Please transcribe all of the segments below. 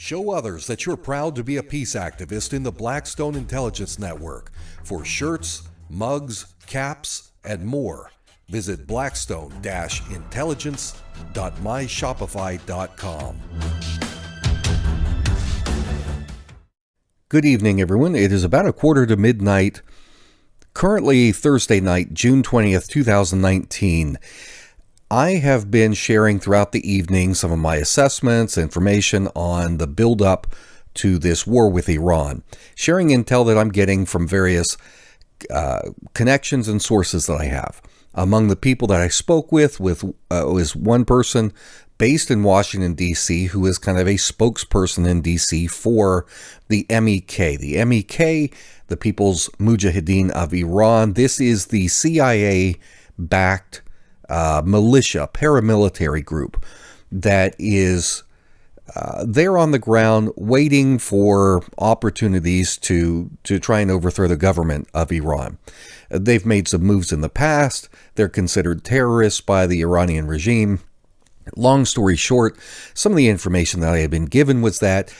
Show others that you're proud to be a peace activist in the Blackstone Intelligence Network. For shirts, mugs, caps, and more, visit blackstone-intelligence.myshopify.com. Good evening, everyone. It is about 1:15 midnight, currently Thursday night, June 20th, 2019. I have been sharing throughout the evening some of my assessments, information on the build-up to this war with Iran, sharing intel that I'm getting from various connections and sources that I have. Among the people that I spoke with was one person based in Washington, D.C., who is kind of a spokesperson in D.C. for the MEK. The MEK, the People's Mujahideen of Iran. This is the CIA-backed militia, paramilitary group that is there on the ground waiting for opportunities to try and overthrow the government of Iran. They've made some moves in the past. They're considered terrorists by the Iranian regime. Long story short, some of the information that I had been given was that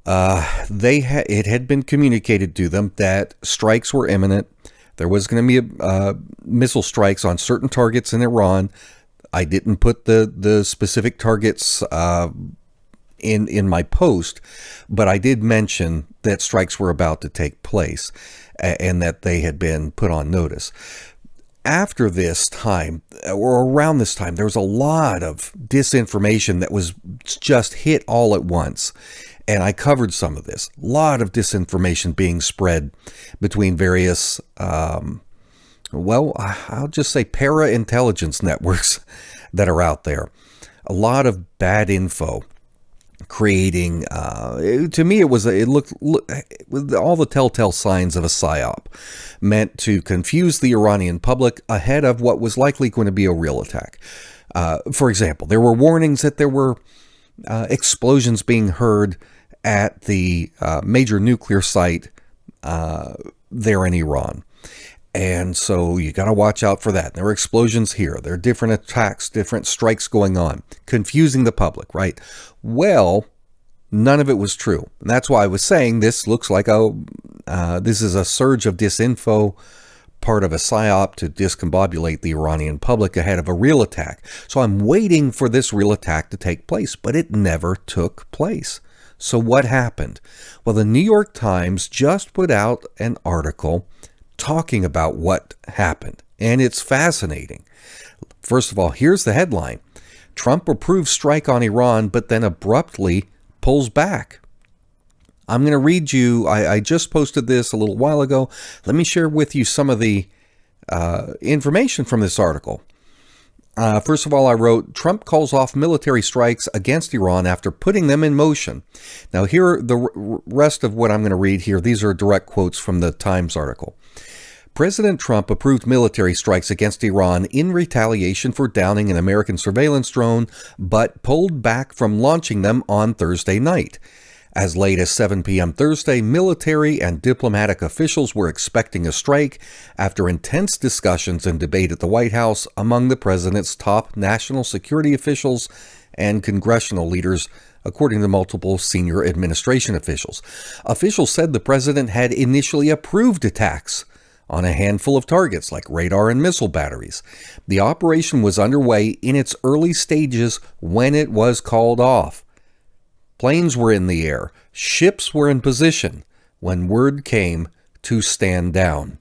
it had been communicated to them that strikes were imminent. There was going to be missile strikes on certain targets in Iran. I didn't put the specific targets in my post, but I did mention that strikes were about to take place and that they had been put on notice. After this time, or around this time, there was a lot of disinformation that was just hit all at once. And I covered some of this. A lot of disinformation being spread between various, I'll just say para-intelligence networks that are out there. A lot of bad info creating, to me, it looked with all the telltale signs of a psyop, meant to confuse the Iranian public ahead of what was likely going to be a real attack. For example, there were warnings that there were explosions being heard at the major nuclear site there in Iran. And so you got to watch out for that. There were explosions here. There are different attacks, different strikes going on, confusing the public, right? Well, none of it was true. And that's why I was saying this looks like this is a surge of disinfo, part of a psyop to discombobulate the Iranian public ahead of a real attack. So I'm waiting for this real attack to take place, but it never took place. So what happened? Well, the New York Times just put out an article talking about what happened, and it's fascinating. First of all, here's the headline. Trump approves strike on Iran, but then abruptly pulls back. I'm going to read you, I just posted this a little while ago. Let me share with you some of the information from this article. First of all, I wrote, Trump calls off military strikes against Iran after putting them in motion. Now, here, the rest of what I'm going to read here, these are direct quotes from the Times article. President Trump approved military strikes against Iran in retaliation for downing an American surveillance drone, but pulled back from launching them on Thursday night. As late as 7 p.m. Thursday, military and diplomatic officials were expecting a strike after intense discussions and debate at the White House among the president's top national security officials and congressional leaders, according to multiple senior administration officials. Officials said the president had initially approved attacks on a handful of targets like radar and missile batteries. The operation was underway in its early stages when it was called off. Planes were in the air, ships were in position when word came to stand down.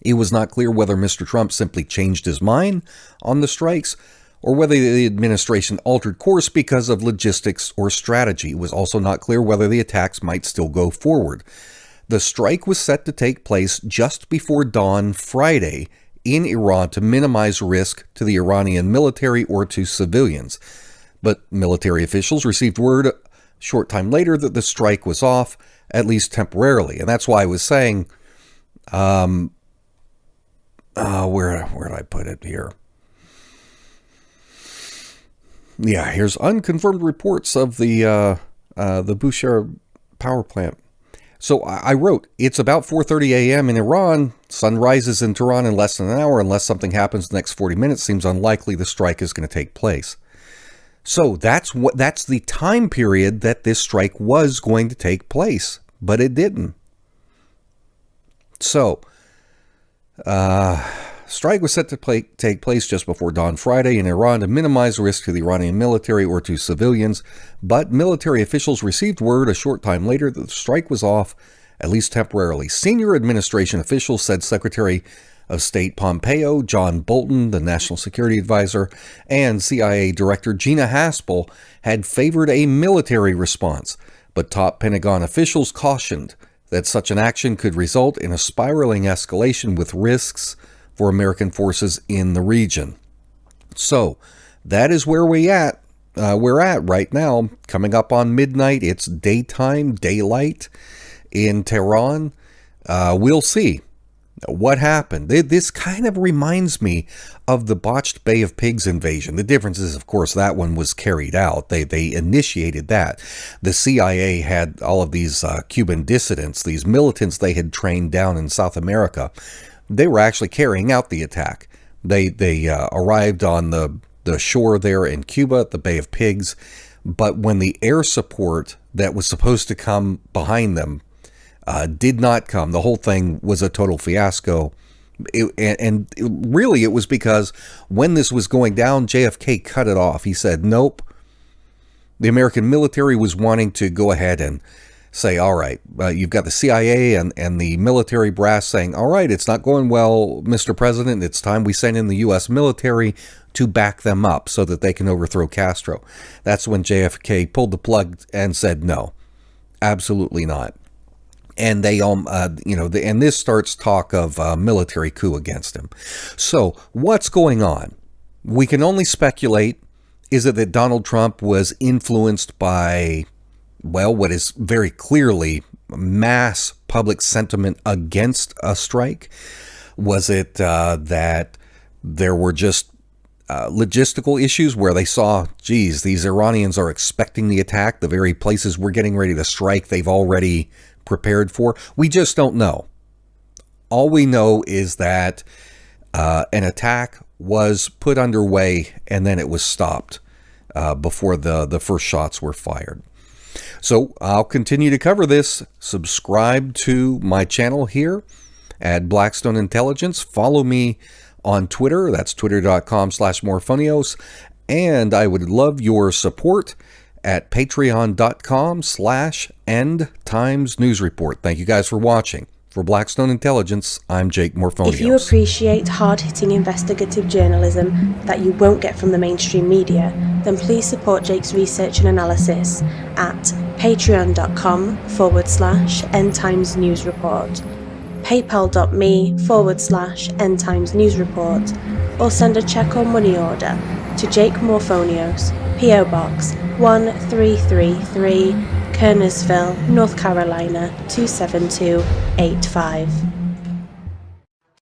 It was not clear whether Mr. Trump simply changed his mind on the strikes or whether the administration altered course because of logistics or strategy. It was also not clear whether the attacks might still go forward. The strike was set to take place just before dawn Friday in Iran to minimize risk to the Iranian military or to civilians. But military officials received word short time later that the strike was off, at least temporarily. And that's why I was saying, where did I put it here? Yeah, here's unconfirmed reports of the Bushehr power plant. So I wrote, it's about 4:30 a.m. in Iran. Sun rises in Tehran in less than an hour. Unless something happens in the next 40 minutes, seems unlikely the strike is going to take place. So that's the time period that this strike was going to take place, but it didn't. So, strike was set to take place just before dawn Friday in Iran to minimize risk to the Iranian military or to civilians, but military officials received word a short time later that the strike was off, at least temporarily. Senior administration officials said Secretary of State Pompeo, John Bolton, the National Security Advisor, and CIA Director Gina Haspel had favored a military response, but top Pentagon officials cautioned that such an action could result in a spiraling escalation with risks for American forces in the region. So that is where we're at right now. Coming up on midnight, it's daytime, daylight in Tehran. We'll see what happened. This kind of reminds me of the botched Bay of Pigs invasion. The difference is, of course, that one was carried out. They initiated that. The CIA had all of these Cuban dissidents, these militants they had trained down in South America. They were actually carrying out the attack. They arrived on the shore there in Cuba at the Bay of Pigs, but when the air support that was supposed to come behind them did not come, the whole thing was a total fiasco. Really, it was because when this was going down, JFK cut it off. He said, nope. The American military was wanting to go ahead and say, all right, you've got the CIA and the military brass saying, all right, it's not going well, Mr. President. It's time we send in the U.S. military to back them up so that they can overthrow Castro. That's when JFK pulled the plug and said, no, absolutely not. And they, and this starts talk of military coup against him. So what's going on? We can only speculate. Is it that Donald Trump was influenced by, well, what is very clearly mass public sentiment against a strike? Was it that there were just logistical issues where they saw, geez, these Iranians are expecting the attack, the very places we're getting ready to strike, they've already prepared for? We just don't know. All we know is that an attack was put underway and then it was stopped before the first shots were fired. So I'll continue to cover this. Subscribe to my channel here at Blackstone Intelligence. Follow me on Twitter. That's twitter.com/morphonios. And I would love your support at patreon.com/endtimesnewsreport. Thank you guys for watching. For Blackstone Intelligence, I'm Jake Morphonios. If you appreciate hard-hitting investigative journalism that you won't get from the mainstream media, then please support Jake's research and analysis at patreon.com/endtimesnewsreport, paypal.me/endtimesnewsreport, or send a check or money order to Jake Morphonios, P.O. Box 1333, Kernersville, North Carolina 27285.